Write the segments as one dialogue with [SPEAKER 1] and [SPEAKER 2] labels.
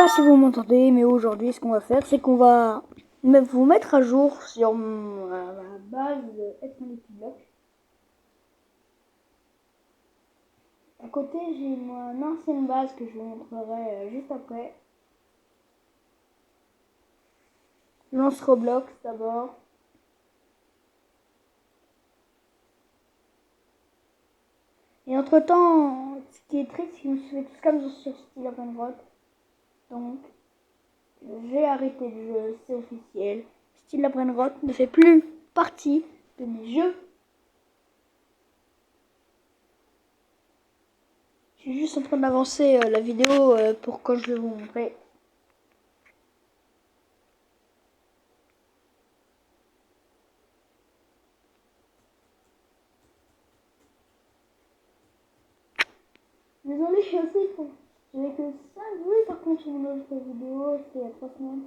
[SPEAKER 1] si vous m'entendez, mais aujourd'hui, ce qu'on va faire, c'est qu'on va vous mettre à jour sur ma base Block. À côté, j'ai mon ancienne base que je vous montrerai juste après. Je lance Roblox d'abord. Et entre temps, ce qui est triste, c'est que je me suis fait tous comme sur StillAprenRock. Donc, j'ai arrêté le jeu, c'est officiel. StillAprenRock ne fait plus partie de mes jeux. Je suis juste en train d'avancer la vidéo pour quand je vais vous montrer. Désolé, je suis aussi con. J'avais que 5 vues par contre sur mon autre vidéo, c'était il y a 3 semaines.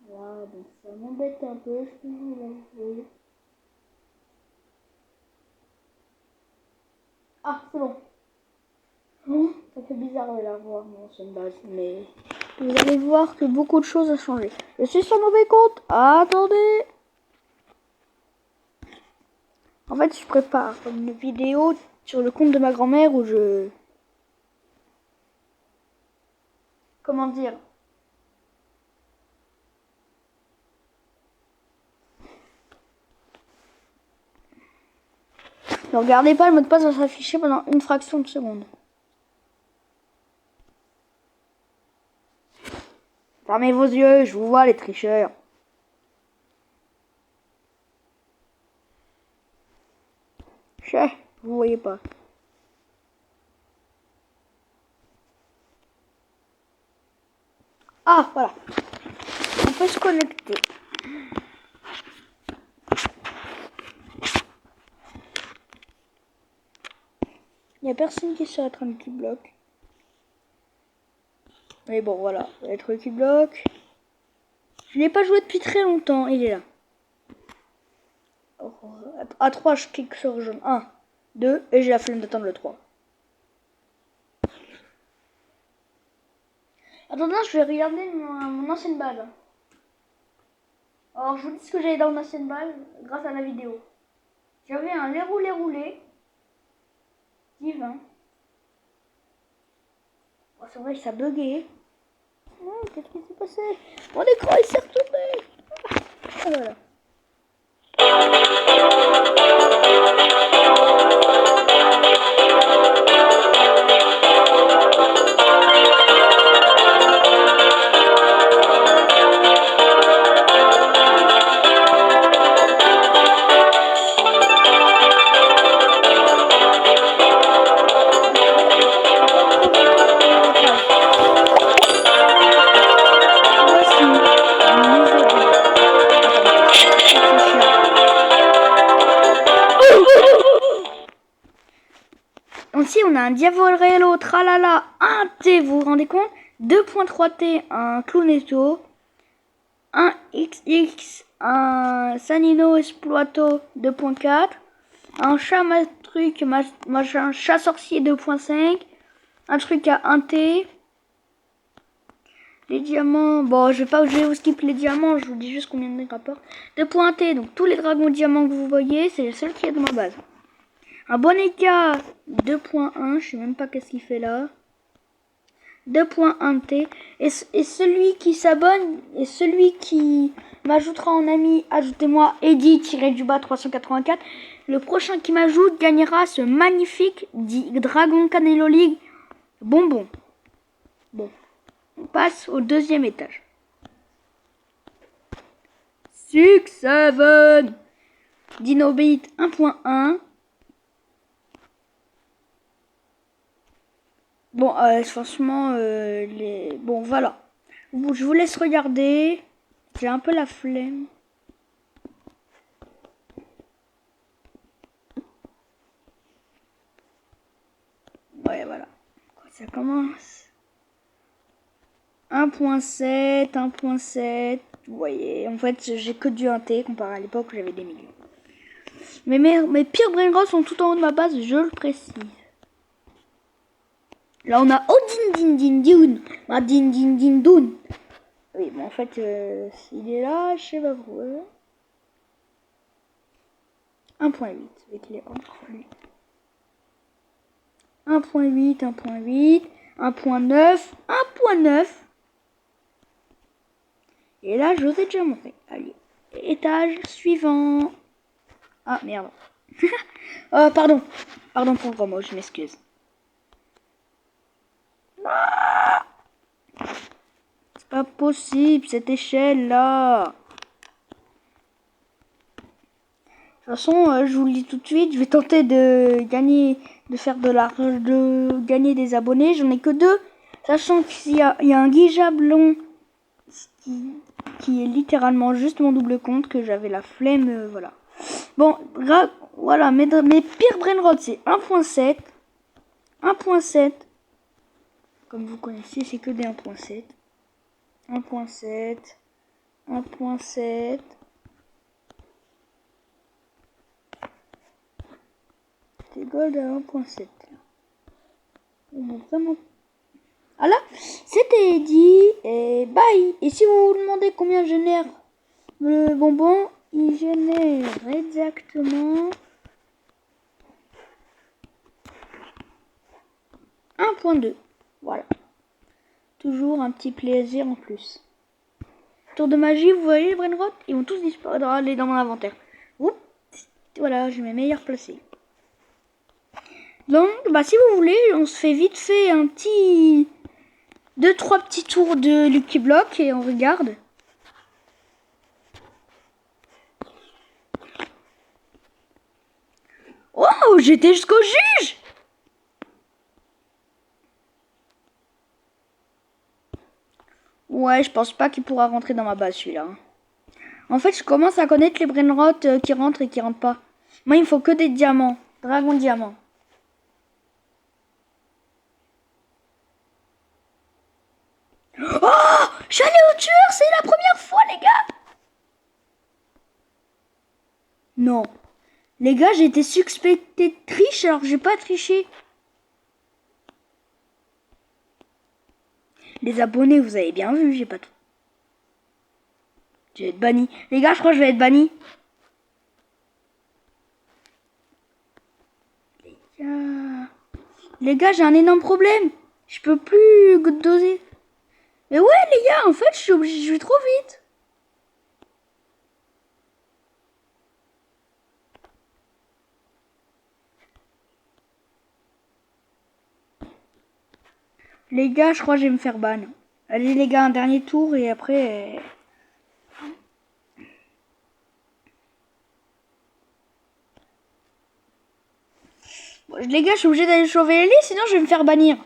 [SPEAKER 1] Voilà, donc ça m'embête un peu, je peux vous l'avouer. Ah, c'est bon. Bon, ça fait bizarre de la voir, mon ancienne base, mais vous allez voir que beaucoup de choses ont changé. Je suis sur mauvais compte. Attendez. En fait, je prépare une vidéo sur le compte de ma grand-mère où je... Comment dire? Ne regardez pas, le mot de passe va s'afficher pendant une fraction de seconde. Fermez vos yeux, je vous vois les tricheurs. Vous voyez pas. Ah, voilà. On peut se connecter. Il n'y a personne qui est sur être un petit bloc. Mais bon, voilà. Être petit bloc. Je n'ai pas joué depuis très longtemps. Il est là. À 3, je clique sur jaune. 1, 2, et j'ai la flemme d'attendre le 3. Attendez, je vais regarder mon ancienne balle. Alors, je vous dis ce que j'avais dans mon ancienne balle grâce à la vidéo. J'avais un les roulé. Divin. Oh, c'est vrai que ça buguait. Non, qu'est-ce qui s'est passé? Mon écran il s'est retourné. Ah, voilà. Ici, on a un Diavolrello, tralala, un T, vous vous rendez compte? 2.3T, un Clunetto, un XX, un Sanino Esploito 2.4, un chat truc, machin, chat sorcier 2.5, un truc à 1T. Les diamants, bon, je vais vous skip les diamants, je vous dis juste combien de rapports. 2.T, donc tous les dragons diamants que vous voyez, c'est le seul qui est dans ma base. Un Boneka 2.1, je sais même pas qu'est-ce qu'il fait là. 2.1T. Et celui qui s'abonne et celui qui m'ajoutera en ami, ajoutez-moi Eddy-du-bas 384. Le prochain qui m'ajoute gagnera ce magnifique Dragon Canelo League bonbon. Bon, on passe au deuxième étage. 6-7 Dinobit 1.1. Bon, franchement, bon, voilà. Je vous laisse regarder. J'ai un peu la flemme. Ouais, voilà. Ça commence. 1.7, 1.7. Vous voyez, en fait, j'ai que du 1T comparé à l'époque où j'avais des millions. Mais mes pires brainrots sont tout en haut de ma base, je le précise. Là, on a Odin din din dun. Ma din din din dun. Oui, bon, en fait, il est là, je sais pas pourquoi. 1.8 avec les encres, lui. 1.8, 1.8, 1.9, 1.9. Et là, je vous ai déjà montré. Allez, étage suivant. Ah, merde. Pardon. Pardon pour le gros mot, je m'excuse. Ah, c'est pas possible, cette échelle-là. De toute façon, je vous le dis tout de suite, je vais tenter de gagner, de faire de l'argent, de gagner des abonnés. J'en ai que 2, sachant qu'il y a un Guy Jablon qui est littéralement juste mon double compte, que j'avais la flemme, voilà. Bon, voilà, mes pires brainrot, c'est 1.7, 1.7, comme vous connaissez, c'est que des 1.7, 1.7, 1.7. C'est gold à 1.7. Vraiment. Voilà, c'était dit et bye. Et si vous vous demandez combien génère le bonbon, il génère exactement 1.2. Voilà. Toujours un petit plaisir en plus. Tour de magie, vous voyez les brainrot, ils vont tous disparaître, aller dans mon inventaire. Oups. Voilà, j'ai mes meilleurs placés. Donc, bah si vous voulez, on se fait vite fait un petit 2-3 petits tours de Lucky Block et on regarde. Oh, j'étais jusqu'au juge. Ouais, je pense pas qu'il pourra rentrer dans ma base celui-là. En fait, je commence à connaître les brainrot qui rentrent et qui rentrent pas. Moi, il me faut que des diamants. Dragon diamant. Oh, j'allais au tueur, c'est la première fois, les gars. Non. Les gars, j'ai été suspecté de triche alors que j'ai pas triché. Les abonnés, vous avez bien vu, j'ai pas tout. Je vais être banni. Les gars, je crois que je vais être banni. Les gars, j'ai un énorme problème. Je peux plus doser. Mais ouais, les gars, en fait, je suis obligé, je vais trop vite. Les gars, je crois que je vais me faire ban. Allez, les gars, un dernier tour et après... Bon, les gars, je suis obligé d'aller sauver les lits, sinon je vais me faire bannir.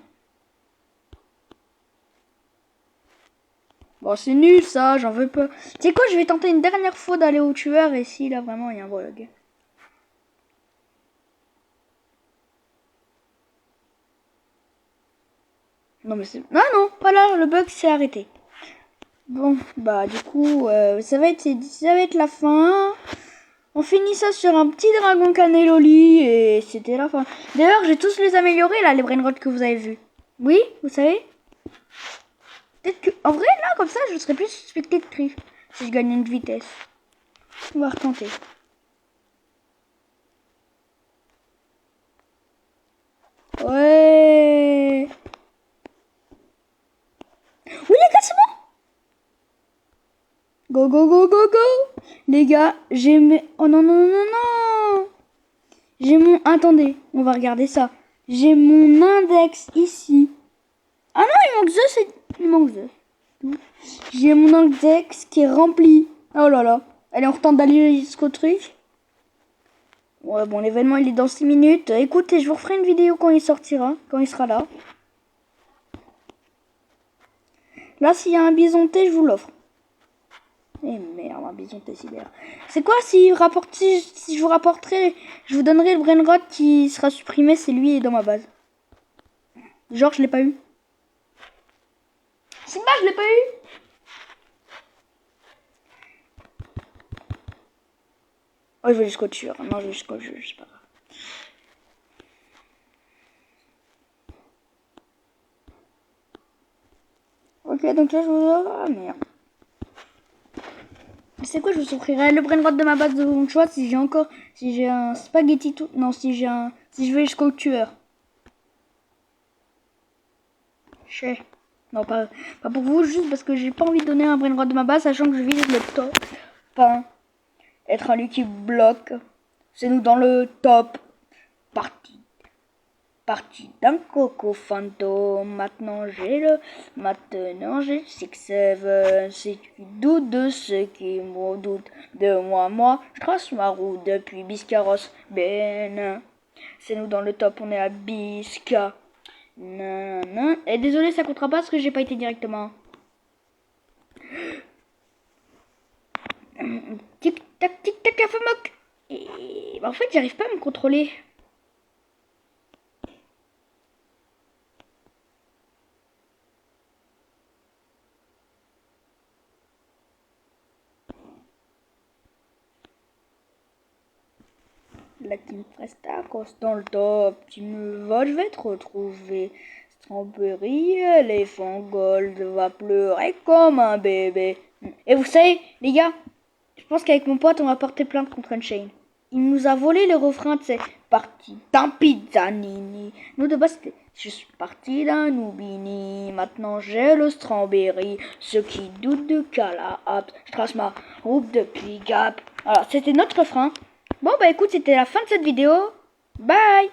[SPEAKER 1] Bon, c'est nul ça, j'en veux pas. Tu sais quoi, je vais tenter une dernière fois d'aller au tueur et si là vraiment il y a un bug. Non mais c'est... Ah non, pas là, le bug s'est arrêté. Bon, bah du coup, ça va être la fin. On finit ça sur un petit dragon cannelloli et c'était la fin. D'ailleurs, j'ai tous les améliorés là, les brainrot que vous avez vus. Oui, vous savez. Peut-être que, en vrai, là, comme ça, je serais plus suspecté de triche si je gagne une vitesse. On va retenter. Ouais. Oui, les gars, c'est bon. Go, go, go, go, go. Les gars, j'ai mes... Oh non, non, non, non. J'ai mon... Attendez, on va regarder ça. J'ai mon index ici. Ah non, il manque Zeus. Il manque Zeus. J'ai mon index qui est rempli. Oh là là. Allez, on retente d'aller jusqu'au truc. Ouais, bon, l'événement, il est dans 6 minutes. Écoutez, je vous referai une vidéo quand il sortira. Quand il sera là. Là, s'il y a un bisonté, je vous l'offre. Eh merde, un bisonté cyber. C'est quoi si je vous rapporterai, je vous donnerai le brainrot qui sera supprimé, c'est lui dans ma base. Genre, je l'ai pas eu. Simba, je l'ai pas eu. Oh, je vais jusqu'au tueur. Non, je vais jusqu'au jeu, je sais pas. Ok, donc là, je vous... Ah, merde. C'est quoi, je vous offrirai le brain rot de ma base de mon choix si j'ai encore... Si j'ai un spaghetti tout... Non, si j'ai un... Si je vais jusqu'au tueur. Chez. Non, pas pour vous, juste parce que j'ai pas envie de donner un brain rot de ma base, sachant que je vise le top. Pas être un liquide bloc. C'est nous dans le top. Parti d'un coco fantôme. Maintenant j'ai le 6-7. Si tu doutes de ce qui me doute de moi, je trace ma route depuis Biscarros. Ben, c'est nous dans le top, on est à Bisca. Nanana. Et désolé, ça comptera pas parce que j'ai pas été directement. Tic tac, la famoc. Et bah, en fait, j'arrive pas à me contrôler. La team Prestacos dans le top. Tu me voles, je vais te retrouver. Strawberry, éléphant gold va pleurer comme un bébé. Et vous savez, les gars, je pense qu'avec mon pote, on va porter plainte contre Unchained. Il nous a volé le refrain de c'est parti d'un pizzanini. Nous de base, c'était je suis parti d'un Noubini. Maintenant j'ai le Strawberry. Ceux qui doutent de Cala, je trace ma route depuis Gap. Alors, c'était notre refrain. Bon bah écoute, c'était la fin de cette vidéo. Bye!